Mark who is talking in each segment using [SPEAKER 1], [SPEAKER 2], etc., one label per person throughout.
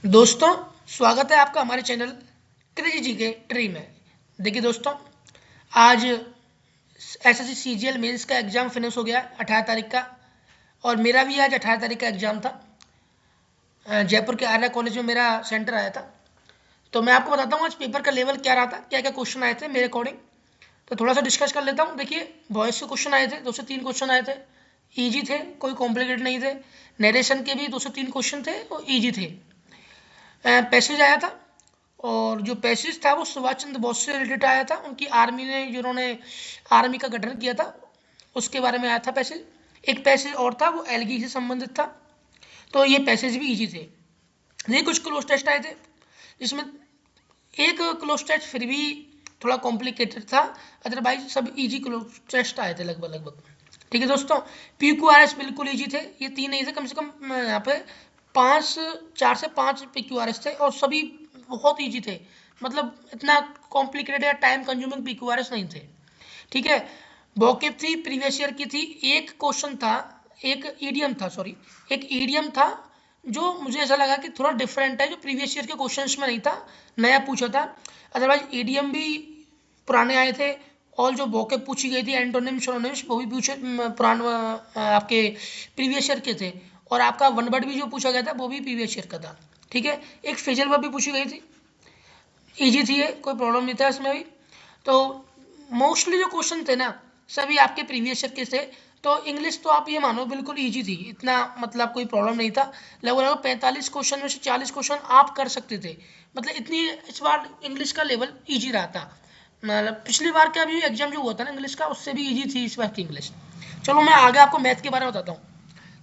[SPEAKER 1] दोस्तों, स्वागत है आपका हमारे चैनल क्रेजी जी के ट्री में। देखिए दोस्तों, आज एसएससी सीजीएल मेंस का एग्ज़ाम फिनिश हो गया 18 तारीख का, और मेरा भी आज 18 तारीख का एग्ज़ाम था। जयपुर के आर्या कॉलेज में मेरा सेंटर आया था। तो मैं आपको बताता हूँ आज पेपर का लेवल क्या रहा था, क्या क्या क्वेश्चन आए थे मेरे अकॉर्डिंग। तो थोड़ा सा डिस्कस कर लेता हूँ। देखिए, वॉइस के क्वेश्चन आए थे, 2 से 3 क्वेश्चन आए थे, ईजी थे, कोई कॉम्प्लिकेट नहीं थे। नरेशन के भी 2 से 3 क्वेश्चन थे और ईजी थे। पैसेज आया था, और जो पैसेज था वो सुभाष चंद्र बोस से रिलेटेड आया था। उनकी आर्मी ने, जिन्होंने आर्मी का गठन किया था, उसके बारे में आया था पैसेज। एक पैसेज और था, वो एलगी से संबंधित था। तो ये पैसेज भी इजी थे। ये कुछ क्लोज टेस्ट आए थे, जिसमें एक क्लोज टेस्ट फिर भी थोड़ा कॉम्प्लिकेटेड था, अदरवाइज सब इजी क्लोज टेस्ट आए थे लगभग लगभग। ठीक है दोस्तों, PQRS बिल्कुल इजी थे। ये 3 नहीं थे, कम से कम यहाँ पे 4 से 5 PQRS थे, और सभी बहुत इजी थे। मतलब इतना कॉम्प्लिकेटेड या टाइम कंज्यूमिंग PQRS नहीं थे। ठीक है, वोकेब थी, प्रीवियस ईयर की थी। एक क्वेश्चन था, एक ईडियम था, सॉरी, एक ईडियम था जो मुझे ऐसा लगा कि थोड़ा डिफरेंट है, जो प्रीवियस ईयर के क्वेश्चंस में नहीं था, नया पूछा था। अदरवाइज ईडियम भी पुराने आए थे, और जो वोकेब पूछी गई थी, एंटोनिम सिनोनिम्स, वो भी पूछे पुराने आपके प्रीवियस ईयर के थे। और आपका वन वर्ड भी जो पूछा गया था वो भी प्रीवियस ईयर का था। ठीक है, एक फेजल वर्ब भी पूछी गई थी, इजी थी ये, कोई प्रॉब्लम नहीं था इसमें भी। तो मोस्टली जो क्वेश्चन थे ना, सभी आपके प्रीवियस ईयर के थे। तो इंग्लिश तो आप ये मानो बिल्कुल इजी थी, इतना मतलब कोई प्रॉब्लम नहीं था। लगभग लगभग 45 क्वेश्चन में से 40 क्वेश्चन आप कर सकते थे। मतलब इतनी इस बार इंग्लिश का लेवल इजी रहा था। मतलब पिछली बार का भी एग्जाम जो हुआ था ना इंग्लिश का, उससे भी इजी थी इस बार की इंग्लिश। चलो मैं आगे आपको मैथ के बारे में बताता हूँ।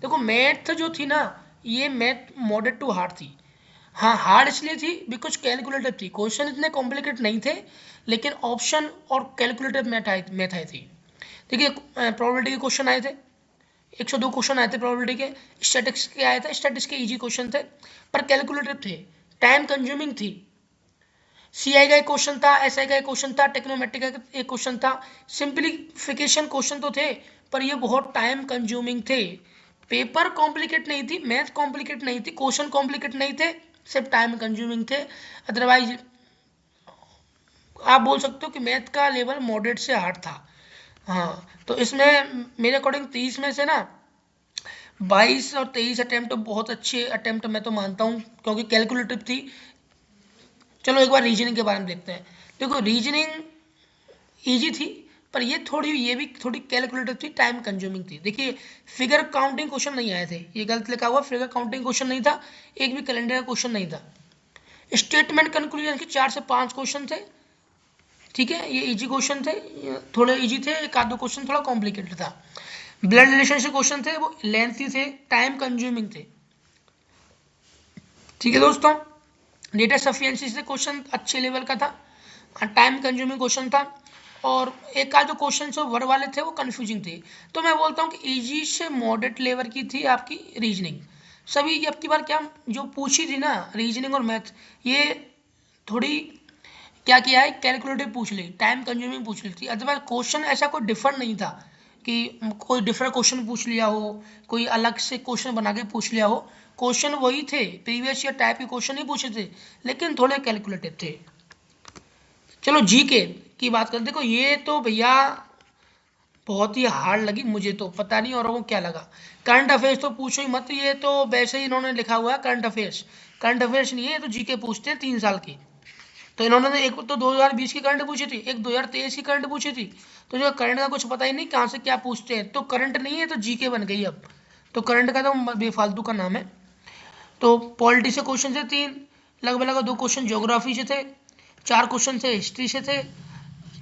[SPEAKER 1] देखो, मैथ जो थी ना, ये मैथ मॉडरेट टू हार्ड थी। हाँ, हार्ड इसलिए थी बिकॉज कैलकुलेटिव थी। क्वेश्चन इतने कॉम्प्लिकेट नहीं थे, लेकिन ऑप्शन और कैलकुलेटिव मैथ आई थी। देखिए, प्रोबेबिलिटी के क्वेश्चन आए थे, 102 क्वेश्चन आए थे प्रोबेबिलिटी के। स्टैटिक्स के आए थे, स्टैटिक्स के इजी क्वेश्चन थे, पर कैलकुलेटिव थे, टाइम कंज्यूमिंग थी। CI का एक क्वेश्चन था, SI का एक क्वेश्चन था, टेक्नोमेट्रिक का एक क्वेश्चन था। सिंप्लीफिकेशन क्वेश्चन तो थे, पर ये बहुत टाइम कंज्यूमिंग थे। पेपर कॉम्प्लिकेट नहीं थी, मैथ कॉम्प्लिकेट नहीं थी, क्वेश्चन कॉम्प्लिकेट नहीं थे, सिर्फ टाइम कंज्यूमिंग थे। अदरवाइज आप बोल सकते हो कि मैथ का लेवल मॉडरेट से हार्ड था। हाँ, तो इसमें मेरे अकॉर्डिंग 30 में से ना 22 और 23 अटेम्प्ट बहुत अच्छे अटेम्प्ट मैं तो मानता हूँ, क्योंकि कैलकुलेटिव थी। चलो एक बार रीजनिंग के बारे में देखते हैं। देखो, रीजनिंग इजी थी, पर ये भी थोड़ी कैलकुलेटिव थी, टाइम कंज्यूमिंग थी। देखिए, फिगर काउंटिंग क्वेश्चन नहीं आए थे, ये गलत लिखा हुआ, फिगर काउंटिंग क्वेश्चन नहीं था, एक भी कैलेंडर का क्वेश्चन नहीं था। स्टेटमेंट कंक्लूजन के 4 से 5 क्वेश्चन थे। ठीक है, ये इजी क्वेश्चन थे, थोड़े इजी थे, एक आध दो क्वेश्चन थोड़ा कॉम्प्लिकेटेड था। ब्लड रिलेशनशिप क्वेश्चन थे, वो लेंथी थे, टाइम कंज्यूमिंग थे। ठीक है दोस्तों, डेटा सफिशिएंसी से क्वेश्चन अच्छे लेवल का था, टाइम कंज्यूमिंग क्वेश्चन था। और एक आध जो क्वेश्चन जो वर्ड वाले थे वो कंफ्यूजिंग थे। तो मैं बोलता हूँ कि इजी से मॉडरेट लेवल की थी आपकी रीजनिंग। सभी ये अब की बार क्या जो पूछी थी ना, रीजनिंग और मैथ, ये थोड़ी क्या किया है, कैलकुलेटिव पूछ ली, टाइम कंज्यूमिंग पूछ ली थी। अदरवाइज क्वेश्चन ऐसा कोई डिफरेंट नहीं था कि कोई डिफरेंट क्वेश्चन पूछ लिया हो, कोई अलग से क्वेश्चन बना के पूछ लिया हो। क्वेश्चन वही थे, प्रीवियस ईयर टाइप के क्वेश्चन ही पूछे थे, लेकिन थोड़े कैलकुलेटिव थे। चलो जीके की बात करते। देखो, ये तो भैया बहुत ही हार्ड लगी मुझे, तो पता नहीं औरों को क्या लगा। करंट अफेयर्स तो पूछो ही मत, ये तो वैसे ही इन्होंने लिखा हुआ है करंट अफेयर्स। करंट अफेयर्स नहीं है, ये तो जीके पूछते हैं 3 साल की। तो इन्होंने एक तो 2020 की करंट पूछी थी, एक 2023 की करंट पूछी थी। तो जो करंट का कुछ पता ही नहीं कहाँ से क्या पूछते हैं, तो करंट नहीं है तो जीके बन गई अब। तो करंट का तो बेफालतू का नाम है। तो पॉलिटी से क्वेश्चन थे 3, लगभग लगभग 2 क्वेश्चन ज्योग्राफी से थे, 4 क्वेश्चन थे हिस्ट्री से थे।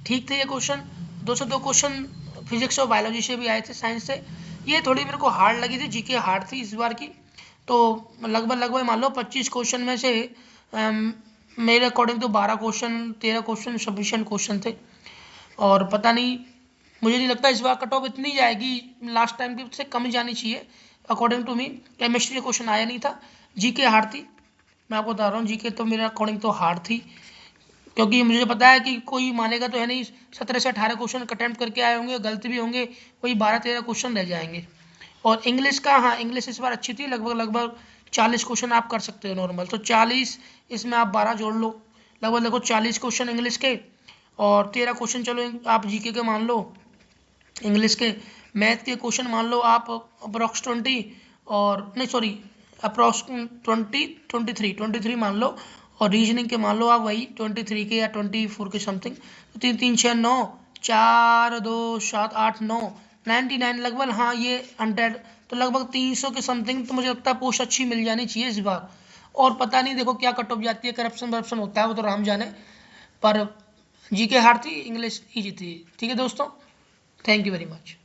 [SPEAKER 1] ठीक थे ये क्वेश्चन। 202 क्वेश्चन फिजिक्स और बायोलॉजी से भी आए थे, साइंस से। ये थोड़ी मेरे को हार्ड लगी थी, जीके हार्ड थी इस बार की। तो लगभग लगभग मान लो 25 क्वेश्चन में से मेरे अकॉर्डिंग तो 12 क्वेश्चन 13 क्वेश्चन सफिशिएंट क्वेश्चन थे। और पता नहीं, मुझे नहीं लगता इस बार कट ऑफ इतनी जाएगी, लास्ट टाइम की से कम ही जानी चाहिए अकॉर्डिंग टू मी। केमिस्ट्री का क्वेश्चन आया नहीं था, जीके हार्ड थी। मैं आपको बता रहा हूँ, जीके तो मेरे अकॉर्डिंग तो हार्ड थी, क्योंकि मुझे पता है कि कोई मानेगा तो है नहीं। 17 से 18 क्वेश्चन अटैम्प्ट करके आए होंगे, गलत भी होंगे, वही 12-13 क्वेश्चन रह जाएंगे। और इंग्लिश का, हाँ इंग्लिश इस बार अच्छी थी, लगभग लगभग 40 क्वेश्चन आप कर सकते हो नॉर्मल। तो 40 इसमें आप 12 जोड़ लो, लगभग देखो 40 क्वेश्चन इंग्लिश के और 13 क्वेश्चन चलो आप जीके के मान लो इंग्लिश के। मैथ के क्वेश्चन मान लो आप अप्रॉक्स 20 और नहीं सॉरी अप्रॉक्स 23 मान लो, और रीजनिंग के मान लो आप वही 23 के या 24 के समथिंग। तो 3 3 6 9 4 2 7 8 9 99 लगभग, हाँ ये 100, तो लगभग 300 के समथिंग। तो मुझे लगता है पोस्ट अच्छी मिल जानी चाहिए इस बार, और पता नहीं देखो क्या कट ऑफ जाती है, करप्शन होता है वो तो राम जाने, पर जीके हार्ड थी, इंग्लिश ईजी थी। ठीक है दोस्तों, थैंक यू वेरी मच।